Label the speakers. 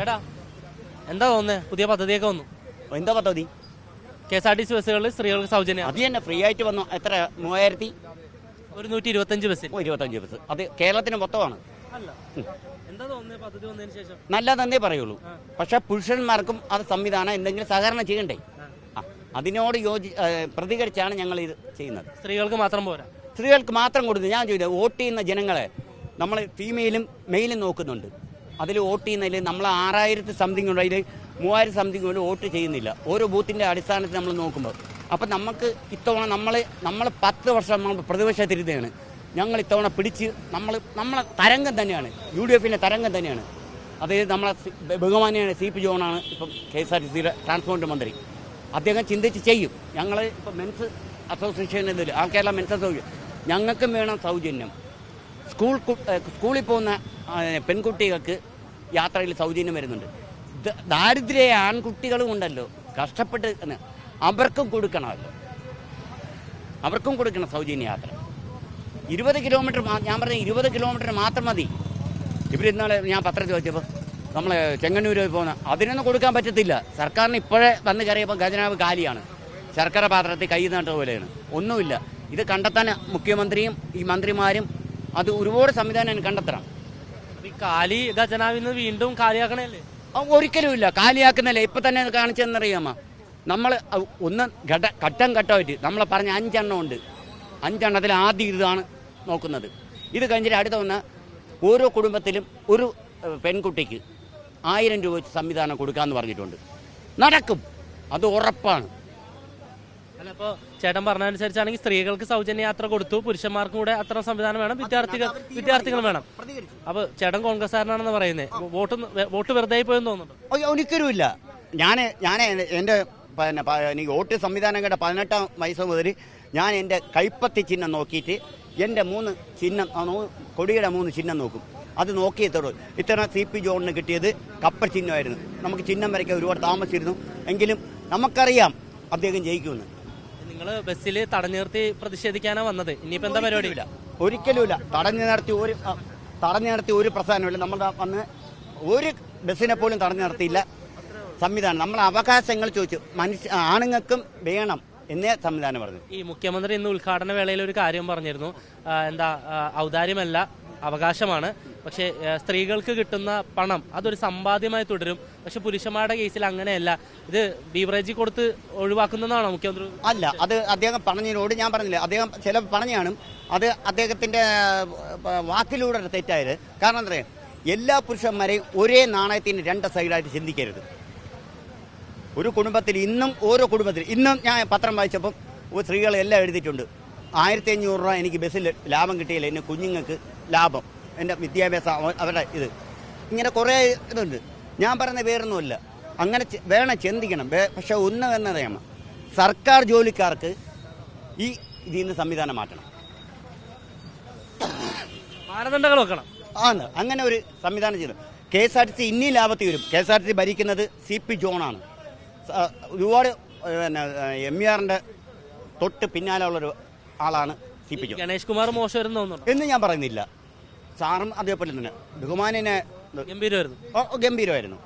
Speaker 1: ചേട്ടാ എന്താ തോന്നുന്നത്? പുതിയ പദ്ധതിയൊക്കെ വന്നു.
Speaker 2: എന്താ പദ്ധതി?
Speaker 1: KSRTC ബസ്സുകളിൽ സ്ത്രീകൾക്ക് സൗജന്യം.
Speaker 2: അത് തന്നെ ഫ്രീ ആയിട്ട് വന്നു. എത്ര?
Speaker 1: 125 ബസ്സിൽ
Speaker 2: 25 ബസ്. അത് കേരളത്തിന് മൊത്തമാണ്.
Speaker 1: എന്താ തോന്നുന്നത് പദ്ധതി വന്നതിന് ശേഷം?
Speaker 2: നല്ലതെന്നേ പറയുള്ളൂ. പക്ഷെ പുരുഷന്മാർക്കും അത് സംവിധാനം എന്തെങ്കിലും സഹകരണം ചെയ്യണ്ടേ? അതിനോട് പ്രതികരിച്ചാണ് ഞങ്ങൾ ഇത് ചെയ്യുന്നത്.
Speaker 1: സ്ത്രീകൾക്ക് മാത്രം പോരാ.
Speaker 2: സ്ത്രീകൾക്ക് മാത്രം കൊടുക്കുന്നത് ഞാൻ ചോദിച്ചത്, വോട്ട് ചെയ്യുന്ന ജനങ്ങളെ നമ്മൾ ഫീമെയിലും മെയിലും നോക്കുന്നുണ്ട്. അതിൽ വോട്ട് ചെയ്യുന്നതിൽ നമ്മൾ 6000 സംതിങ് ഉണ്ട്, അതിൽ 3000 സംതിങ് കൊണ്ട് വോട്ട് ചെയ്യുന്നില്ല. ഓരോ ബൂത്തിൻ്റെ അടിസ്ഥാനത്തിൽ നമ്മൾ നോക്കുമ്പോൾ അപ്പം നമുക്ക് ഇത്തവണ നമ്മൾ 10 വർഷം നമ്മൾ പ്രതിപക്ഷത്തിരുന്നതാണ്. ഞങ്ങൾ ഇത്തവണ പിടിച്ച് നമ്മളെ തരംഗം തന്നെയാണ്, UDFൻ്റെ തരംഗം തന്നെയാണ്. അതായത് നമ്മളെ ബഹുമാനിയാണ് CP ജോണാണ് ഇപ്പം KSRTCയുടെ ട്രാൻസ്പോർട്ട് മന്ത്രി. അദ്ദേഹം ചിന്തിച്ച് ചെയ്യും. ഞങ്ങൾ ഇപ്പം men's association Kerala men's association ഞങ്ങൾക്കും വേണം സൗജന്യം. സ്കൂളിൽ പോകുന്ന പെൺകുട്ടികൾക്ക് യാത്രയിൽ സൗജന്യം വരുന്നുണ്ട്. ദാരിദ്ര്യ ആൺകുട്ടികളും ഉണ്ടല്ലോ, കഷ്ടപ്പെട്ട് അവർക്കും കൊടുക്കണമല്ലോ, അവർക്കും കൊടുക്കണം സൗജന്യ യാത്ര. 20 കിലോമീറ്റർ ഞാൻ പറഞ്ഞ 20 കിലോമീറ്റർ മാത്രം മതി. ഇവരിന്നാളെ ഞാൻ പത്രത്തിൽ ചോദിച്ചപ്പോൾ നമ്മൾ ചെങ്ങന്നൂർ പോകുന്ന അതിനൊന്നും കൊടുക്കാൻ പറ്റത്തില്ല. സർക്കാരിന് ഇപ്പോഴേ വന്ന് കയറിയപ്പോൾ ഖജനാവ് കാലിയാണ്. ശർക്കര പാത്രത്തിൽ കൈ നട്ട പോലെയാണ്, ഒന്നുമില്ല. ഇത് കണ്ടെത്താൻ മുഖ്യമന്ത്രിയും ഈ മന്ത്രിമാരും അത് ഒരുപാട് സംവിധാനം കണ്ടെത്തണം.
Speaker 1: ഈ കാലി ഖജനാവിന്ന് വീണ്ടും കാലിയാക്കണല്ലേ?
Speaker 2: ഒരിക്കലും ഇല്ല, കാലിയാക്കുന്നില്ല. ഇപ്പം തന്നെ കാണിച്ചെന്നറിയാമോ? നമ്മൾ ഒന്ന് ഘട്ടം ഘട്ടമായിട്ട് നമ്മൾ പറഞ്ഞ 5 എണ്ണം ഉണ്ട്. 5 എണ്ണത്തിൽ ആദ്യം ഇതാണ് നോക്കുന്നത്. ഇത് കഴിഞ്ഞിട്ട് അടുത്ത വന്ന ഓരോ കുടുംബത്തിലും ഒരു പെൺകുട്ടിക്ക് 1000 രൂപ വെച്ച് സംവിധാനം കൊടുക്കാമെന്ന് പറഞ്ഞിട്ടുണ്ട്. നടക്കും, അത് ഉറപ്പാണ്.
Speaker 1: അല്ല, ഇപ്പോൾ ചേട്ടൻ പറഞ്ഞതനുസരിച്ചാണെങ്കിൽ സ്ത്രീകൾക്ക് സൗജന്യ യാത്ര കൊടുത്തു, പുരുഷന്മാർക്കും കൂടെ അത്ര സംവിധാനം വേണം, വിദ്യാർത്ഥികൾ വേണം. അപ്പോൾ ചേട്ടൻ കോൺഗ്രസ്സുകാരനാണെന്ന് പറയുന്നത്, വോട്ട് വെറുതെ പോയെന്ന് തോന്നുന്നുണ്ട്?
Speaker 2: ഒരിക്കലും ഇല്ല. ഞാൻ എൻ്റെ എനിക്ക് വോട്ട് സംവിധാനം കേട്ട 18-ാം വയസ്സ് മുതൽ ഞാൻ എൻ്റെ കൈപ്പത്തി ചിഹ്നം നോക്കിയിട്ട് എൻ്റെ 3 ചിഹ്നം, കൊടിയുടെ 3 ചിഹ്നം നോക്കും. അത് നോക്കിയെത്തോളൂ. ഇത്തവണ CP ജോണിന് കിട്ടിയത് കപ്പൽ ചിഹ്നമായിരുന്നു. നമുക്ക് ചിഹ്നം വരയ്ക്കാൻ ഒരുപാട് താമസിച്ചിരുന്നു, എങ്കിലും നമുക്കറിയാം അദ്ദേഹം ജയിക്കുമെന്ന്.
Speaker 1: നിങ്ങൾ ബസ്സിൽ തടഞ്ഞു നിർത്തി പ്രതിഷേധിക്കാനാണ് വന്നത്, ഇനിയിപ്പോൾ എന്താ പരിപാടി?
Speaker 2: ഇല്ല, ഒരിക്കലുമില്ല. തടഞ്ഞു നിർത്തി ഒരു പ്രസ്ഥാനമില്ല. നമ്മൾ വന്ന് ഒരു ബസ്സിനെ പോലും തടഞ്ഞു നിർത്തിയില്ല. സംവിധാനം നമ്മൾ അവകാശങ്ങൾ ചോദിച്ചു, ആണുങ്ങൾക്കും വേണം എന്നേ സംവിധാനം പറഞ്ഞു.
Speaker 1: ഈ മുഖ്യമന്ത്രി ഇന്ന് ഉദ്ഘാടന വേളയിൽ ഒരു കാര്യം പറഞ്ഞിരുന്നു, ഔദാര്യമല്ല, അവകാശമാണ്. പക്ഷേ സ്ത്രീകൾക്ക് കിട്ടുന്ന പണം അതൊരു സമ്പാദ്യമായി തുടരും. പക്ഷെ പുരുഷന്മാരുടെ കേസിൽ അങ്ങനെയല്ല. ഇത് ബീവറേജ് കൊടുത്ത് ഒഴിവാക്കുന്നതാണോ മുഖ്യമന്ത്രി?
Speaker 2: അല്ല, അത് അദ്ദേഹം പറഞ്ഞതിനോട് ഞാൻ പറഞ്ഞില്ല. അദ്ദേഹം ചില പറഞ്ഞാണ്, അത് അദ്ദേഹത്തിൻ്റെ വാക്കിലൂടെ തെറ്റായത്. കാരണം എന്താ പറയുക, എല്ലാ പുരുഷന്മാരെയും ഒരേ നാണയത്തിന് 2 സൈഡായിട്ട് ചിന്തിക്കരുത്. ഒരു കുടുംബത്തിൽ ഓരോ കുടുംബത്തിൽ ഇന്നും ഞാൻ പത്രം വായിച്ചപ്പം സ്ത്രീകളെല്ലാം എഴുതിയിട്ടുണ്ട്, 1500 രൂപ എനിക്ക് ബസ്സിൽ ലാഭം കിട്ടിയില്ല, എൻ്റെ കുഞ്ഞുങ്ങൾക്ക് ലാഭം, എൻ്റെ വിദ്യാഭ്യാസം, അവരുടെ ഇത്, ഇങ്ങനെ കുറേ ഇതുണ്ട്. ഞാൻ പറയുന്ന വേറൊന്നുമില്ല, അങ്ങനെ വേണം ചിന്തിക്കണം. പക്ഷെ ഒന്ന് എന്നറിയാമോ, സർക്കാർ ജോലിക്കാർക്ക് ഈ ഇതിൽ നിന്ന് സംവിധാനം മാറ്റണം,
Speaker 1: മാനദണ്ഡങ്ങൾ വെക്കണം.
Speaker 2: ആണ് അങ്ങനെ ഒരു സംവിധാനം ചെയ്തു. KSRTC ഇനി ലാഭത്തിൽ വരും. KSRTC ഭരിക്കുന്നത് CP ജോണാണ്. ഒരുപാട് MERന്റെ തൊട്ട് പിന്നാലെ ഉള്ളൊരു ആളാണ് CP ജോൺ.
Speaker 1: ഗണേഷ് കുമാർ മോശമായിരുന്നു തോന്നുന്നു
Speaker 2: എന്ന് ഞാൻ പറയുന്നില്ല. സാറും അതേപോലെ തന്നെ ബഹുമാനെ
Speaker 1: ഗംഭീരമായിരുന്നു.